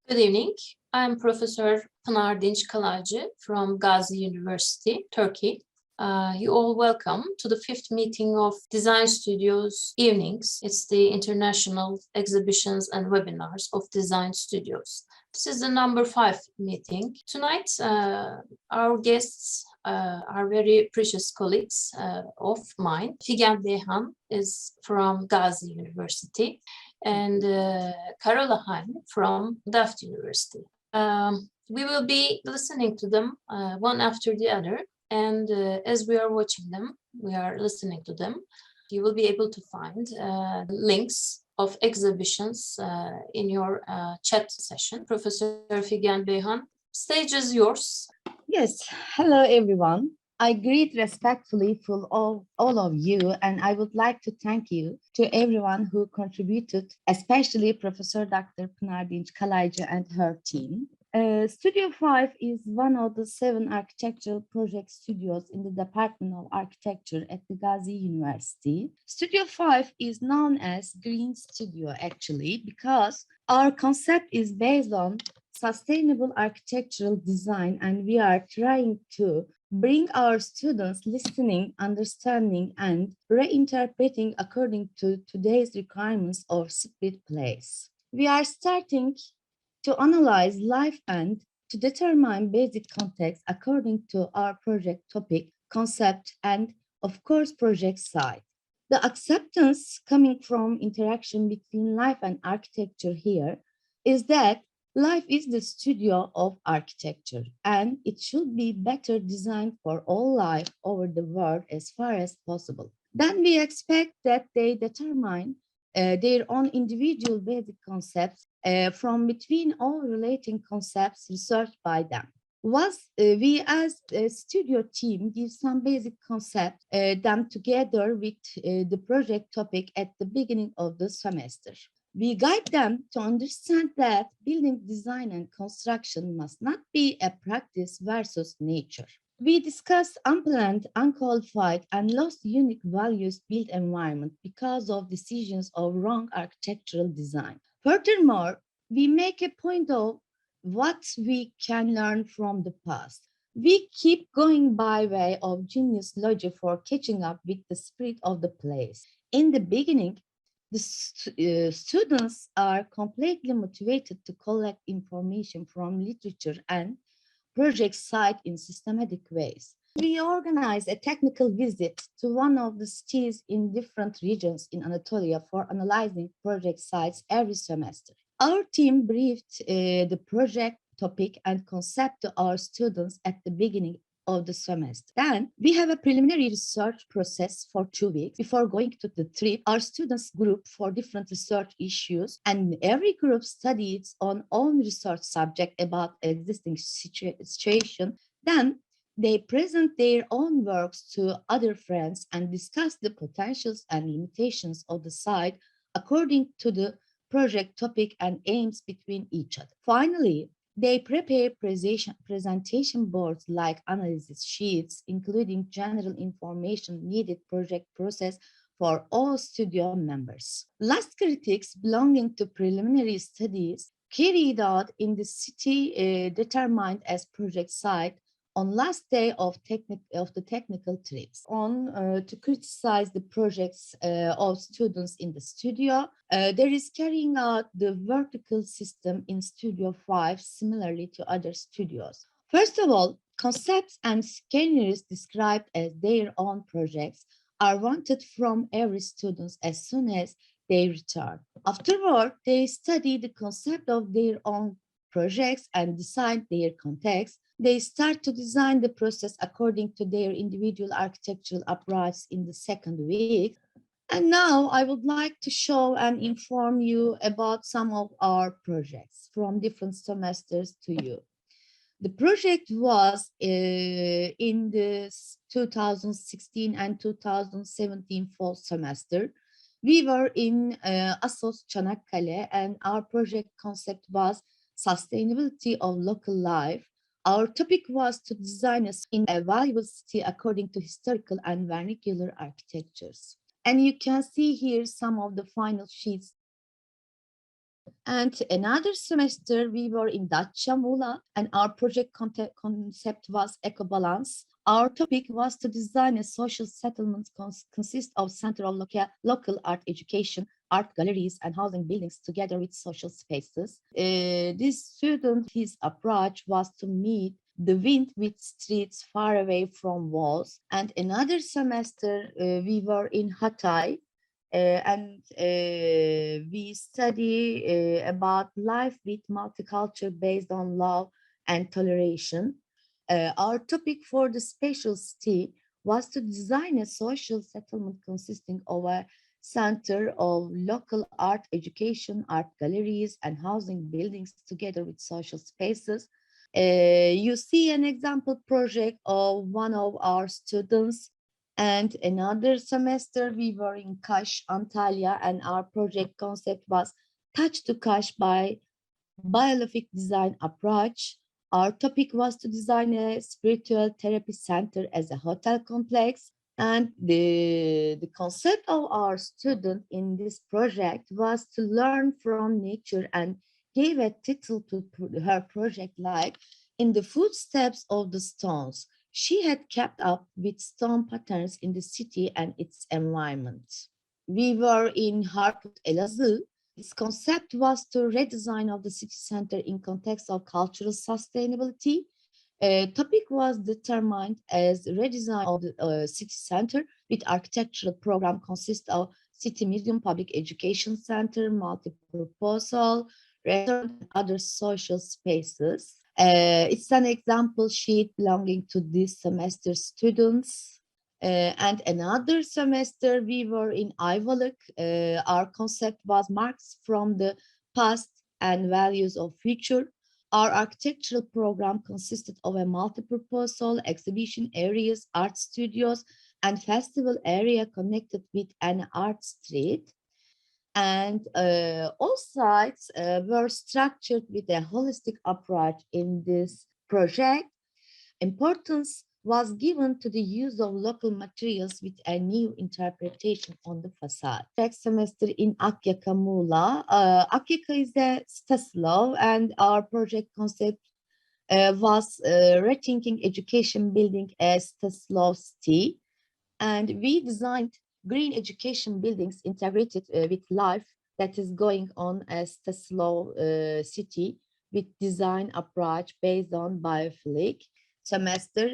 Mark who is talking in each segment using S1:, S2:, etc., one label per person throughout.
S1: Good evening. I'm Professor Pınar Dinç Kalaycı from Gazi University, Turkey. You all welcome to the fifth meeting of Design Studios Evenings. It's the International Exhibitions and Webinars of Design Studios. This is the number 5 meeting. Tonight, our guests are very precious colleagues of mine. Figen Beyhan is from Gazi University and Carola Hein from Delft University. We will be listening to them one after the other, and as we are watching them, we are listening to them, you will be able to find links of exhibitions in your chat session. Professor Figen Beyhan, stage is yours.
S2: Yes, hello everyone. I greet respectfully for all of you, and I would like to thank you to everyone who contributed, especially Professor Dr. Pınar Dinç Kalaycı and her team. Studio 5 is one of the 7 architectural project studios in the Department of Architecture at the Gazi University. Studio 5 is known as Green Studio actually because our concept is based on sustainable architectural design, and we are trying to bring our students listening, understanding, and reinterpreting according to today's requirements of spirit place. We are starting to analyze life and to determine basic context according to our project topic, concept, and of course, project site. The acceptance coming from interaction between life and architecture here is that life is the studio of architecture, and it should be better designed for all life over the world as far as possible. Then we expect that they determine their own individual basic concepts from between all relating concepts researched by them. Once we as a studio team give some basic concepts, them together with the project topic at the beginning of the semester. We guide them to understand that building design and construction must not be a practice versus nature. We discuss unplanned, unqualified, and lost unique values built environment because of decisions of wrong architectural design. Furthermore, we make a point of what we can learn from the past. We keep going by way of genius logic for catching up with the spirit of the place. In the beginning, the students are completely motivated to collect information from literature and project site in systematic ways. We organize a technical visit to one of the cities in different regions in Anatolia for analyzing project sites every semester. Our team briefed the project topic and concept to our students at the beginning of the semester. Then we have a preliminary research process for 2 weeks before going to the trip. Our students group for different research issues, and every group studies its own research subject about existing situation. Then they present their own works to other friends and discuss the potentials and limitations of the site according to the project topic and aims between each other. Finally, they prepare presentation boards like analysis sheets, including general information needed project process for all studio members. Last critiques belonging to preliminary studies carried out in the city determined as project site on last day of the technical trips to criticize the projects of students in the studio. There is carrying out the vertical system in Studio 5 similarly to other studios. First of all, concepts and scenarios described as their own projects are wanted from every student as soon as they return. Afterward, they study the concept of their own projects and decide their context. They start to design the process according to their individual architectural approach in the second week. And now I would like to show and inform you about some of our projects from different semesters to you. The project was in the 2016 and 2017 fall semester. We were in Assos Çanakkale, and our project concept was sustainability of local life. Our topic was to design a valuable city according to historical and vernacular architectures. And you can see here some of the final sheets And another semester, we were in Dacia Mula, and our project concept was eco-balance. Our topic was to design a social settlement consist of center of local art education, art galleries, and housing buildings together with social spaces. This student, his approach was to meet the wind with streets far away from walls. And another semester, we were in Hatay, and we study about life with multicultural based on love and toleration. Our topic for the special city was to design a social settlement consisting of a center of local art education, art galleries, and housing buildings together with social spaces. You see an example project of one of our students. And another semester, we were in Kaş, Antalya, and our project concept was Touch to Kaş by Biologic Design Approach. Our topic was to design a spiritual therapy center as a hotel complex. And the concept of our student in this project was to learn from nature and gave a title to her project like In the Footsteps of the Stones. She had kept up with stone patterns in the city and its environment. We were in Harput, Elazığ. This concept was to redesign of the city center in context of cultural sustainability. Topic was determined as redesign of the city center with architectural program consists of city museum, public education center, multi-purpose hall, restaurant, and other social spaces. It's an example sheet belonging to this semester students. And another semester, we were in Ayvalık. Our concept was marks from the past and values of future. Our architectural program consisted of a multi-purpose hall, exhibition areas, art studios, and festival area connected with an art street. And all sites were structured with a holistic approach in this project. Importance was given to the use of local materials with a new interpretation on the facade. Next semester in Akyaka, Muğla. Akyaka is a Stanislav, and our project concept was rethinking education building as Stanislav city. And we designed green education buildings integrated with life that is going on as Stanislav city with design approach based on biophilic. Semester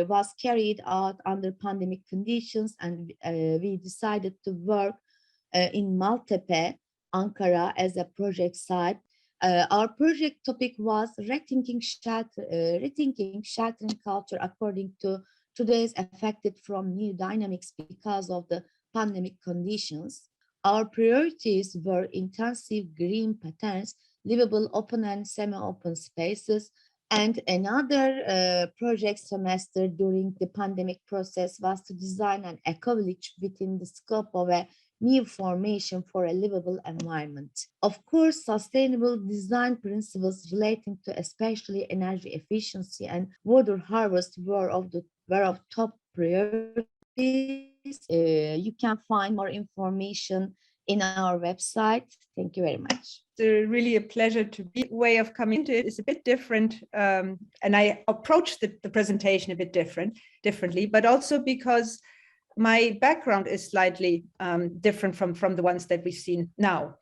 S2: was carried out under pandemic conditions, and we decided to work in Maltepe, Ankara as a project site. Our project topic was rethinking sheltering culture according to today's affected from new dynamics because of the pandemic conditions. Our priorities were intensive green patterns, livable open and semi-open spaces. And another project semester during the pandemic process was to design an eco-village within the scope of a new formation for a livable environment. Of course, sustainable design principles relating to especially energy efficiency and water harvest were of top priorities. You can find more information in our website. Thank you very much.
S3: It's really a pleasure to be. Way of coming into it is a bit different, and I approached the presentation a bit differently, but also because my background is slightly different from the ones that we've seen now.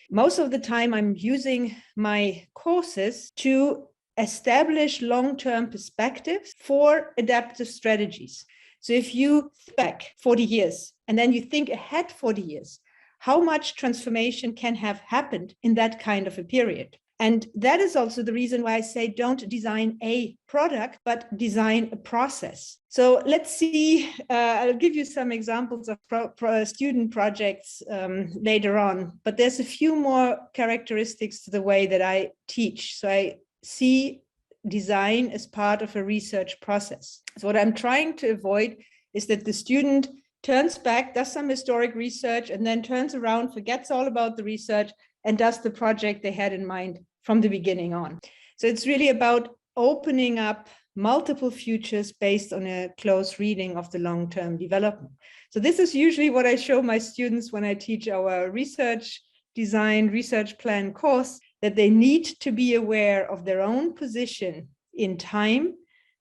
S3: Most of the time, I'm using my courses to establish long-term perspectives for adaptive strategies. So if you think back 40 years and then you think ahead 40 years, how much transformation can have happened in that kind of a period? And that is also the reason why I say don't design a product, but design a process. So let's see, I'll give you some examples of student projects later on, but there's a few more characteristics to the way that I teach. So I see design as part of a research process. So what I'm trying to avoid is that the student turns back, does some historic research, and then turns around, forgets all about the research, and does the project they had in mind from the beginning on. So it's really about opening up multiple futures based on a close reading of the long-term development. So this is usually what I show my students when I teach our research design research plan course, that they need to be aware of their own position in time,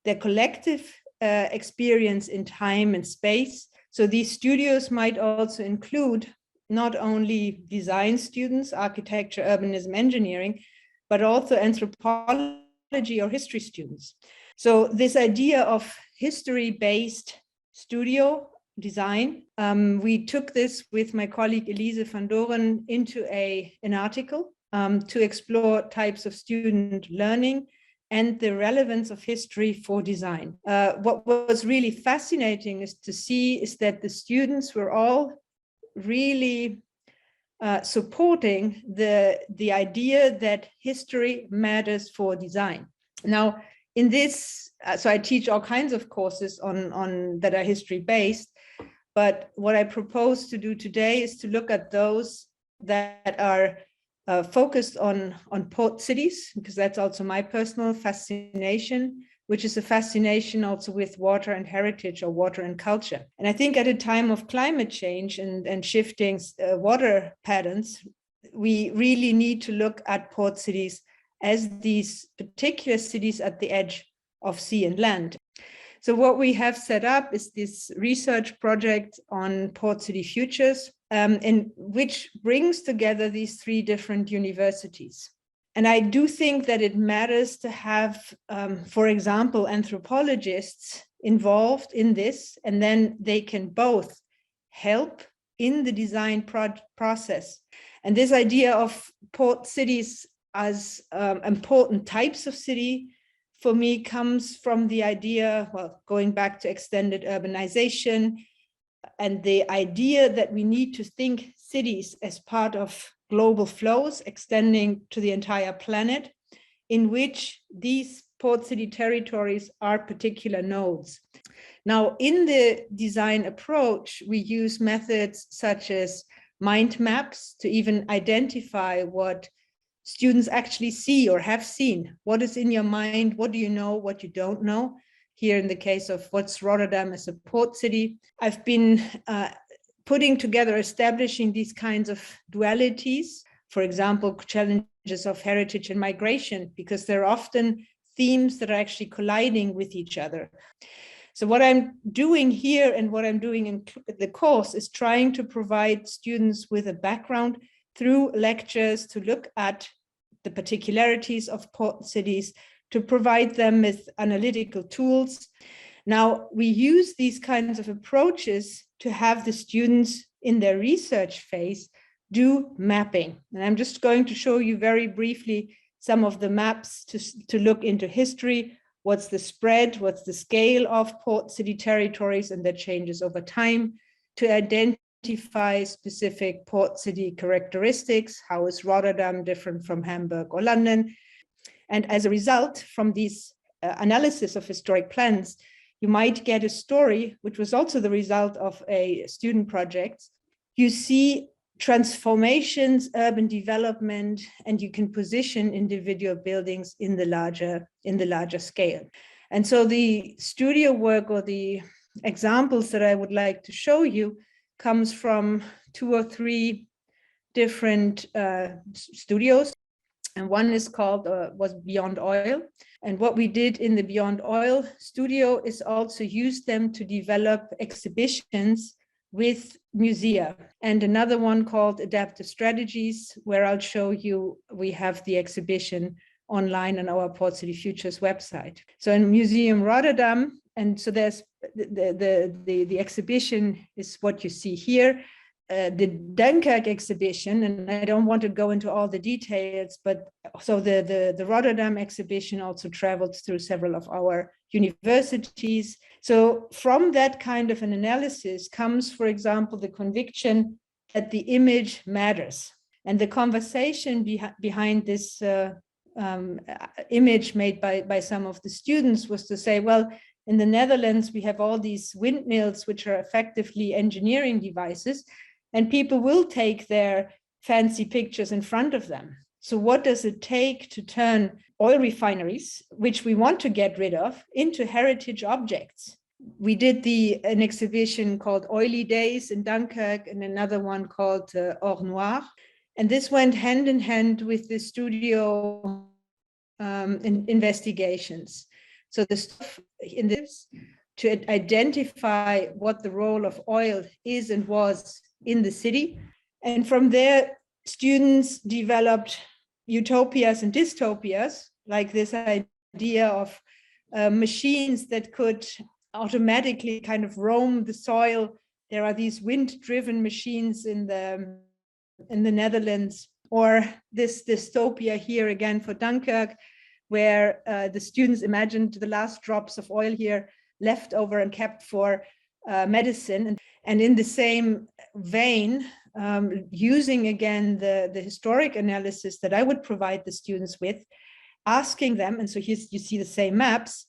S3: their collective experience in time and space. So these studios might also include not only design students, architecture, urbanism, engineering, but also anthropology or history students. So this idea of history-based studio design, we took this with my colleague Elise van Doren into an article to explore types of student learning and the relevance of history for design. What was really fascinating is to see is that the students were all really supporting the idea that history matters for design. Now, in this, so I teach all kinds of courses on that are history based, but what I propose to do today is to look at those that are focused on port cities, because that's also my personal fascination, which is a fascination also with water and heritage, or water and culture. And I think at a time of climate change and shifting water patterns, we really need to look at port cities as these particular cities at the edge of sea and land. So what we have set up is this research project on port city futures, in which brings together these three different universities. And I do think that it matters to have, for example, anthropologists involved in this, and then they can both help in the design process. And this idea of port cities as important types of city, for me, comes from the idea, well, going back to extended urbanization, and the idea that we need to think cities as part of global flows extending to the entire planet, in which these port city territories are particular nodes. Now, in the design approach, we use methods such as mind maps to even identify what students actually see or have seen. What is in your mind? What do you know? What you don't know? Here in the case of what's Rotterdam as a port city, I've been putting together, establishing these kinds of dualities, for example, challenges of heritage and migration, because they're often themes that are actually colliding with each other. So what I'm doing here and what I'm doing in the course is trying to provide students with a background through lectures to look at the particularities of port cities, to provide them with analytical tools. Now, we use these kinds of approaches to have the students in their research phase do mapping. And I'm just going to show you very briefly some of the maps to look into history. What's the spread? What's the scale of port city territories and their changes over time, to identify specific port city characteristics. How is Rotterdam different from Hamburg or London? And as a result, from these analysis of historic plans, you might get a story, which was also the result of a student project. You see transformations, urban development, and you can position individual buildings in the larger scale. And so the studio work, or the examples that I would like to show you, comes from 2 or 3 different studios. And one is called, was Beyond Oil. And what we did in the Beyond Oil studio is also use them to develop exhibitions with musea. And another one called Adaptive Strategies, where I'll show you, we have the exhibition online on our Port City Futures website. So in Museum Rotterdam, and so there's the exhibition is what you see here. The Dunkirk exhibition, and I don't want to go into all the details, but so the Rotterdam exhibition also traveled through several of our universities. So from that kind of an analysis comes, for example, the conviction that the image matters. And the conversation behind this image made by some of the students was to say, well, in the Netherlands, we have all these windmills, which are effectively engineering devices, and people will take their fancy pictures in front of them. So what does it take to turn oil refineries, which we want to get rid of, into heritage objects? We did an exhibition called Oily Days in Dunkirk, and another one called Or Noir. And this went hand in hand with the studio investigations. So the stuff in this to identify what the role of oil is and was in the city. And from there, students developed utopias and dystopias, like this idea of machines that could automatically kind of roam the soil. There are these wind-driven machines in the Netherlands, or this dystopia here again for Dunkirk, where the students imagined the last drops of oil here left over and kept for medicine. And in the same vein, using again the historic analysis that I would provide the students with, asking them, and so here you see the same maps,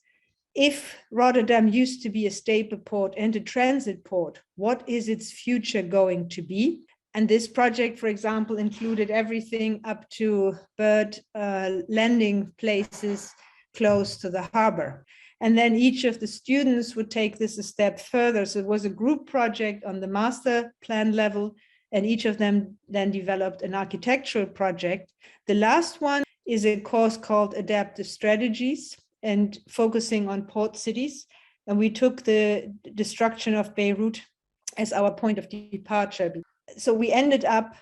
S3: if Rotterdam used to be a staple port and a transit port, what is its future going to be? And this project, for example, included everything up to bird landing places close to the harbor. And then each of the students would take this a step further. So it was a group project on the master plan level, and each of them then developed an architectural project. The last one is a course called Adaptive Strategies and focusing on port cities. And we took the destruction of Beirut as our point of departure. So we ended up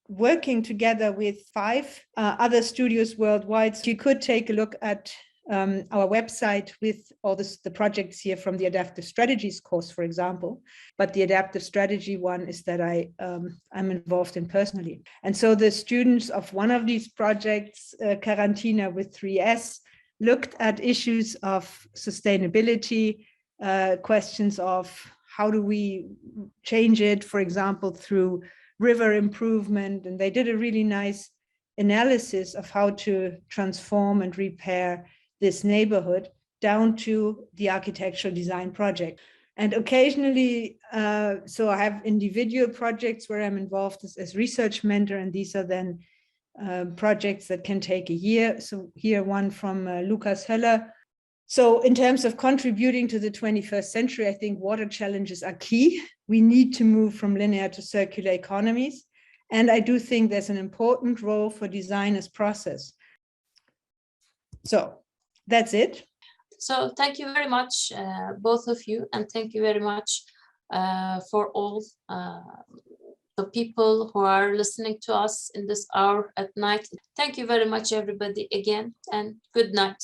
S3: working together with 5 other studios worldwide. So you could take a look at our website with all the projects here from the Adaptive Strategies course, for example. But the Adaptive Strategy one is that I'm involved in personally. And so the students of one of these projects, Quarantina with 3S, looked at issues of sustainability, questions of how do we change it, for example, through river improvement. And they did a really nice analysis of how to transform and repair this neighborhood down to the architectural design project. And occasionally, so I have individual projects where I'm involved as research mentor, and these are then projects that can take a year. So here one from Lukas Höller. So in terms of contributing to the 21st century, I think water challenges are key. We need to move from linear to circular economies. And I do think there's an important role for design as process. So that's it.
S1: So thank you very much, both of you, and thank you very much for all the people who are listening to us in this hour at night. Thank you very much, everybody, again, and good night.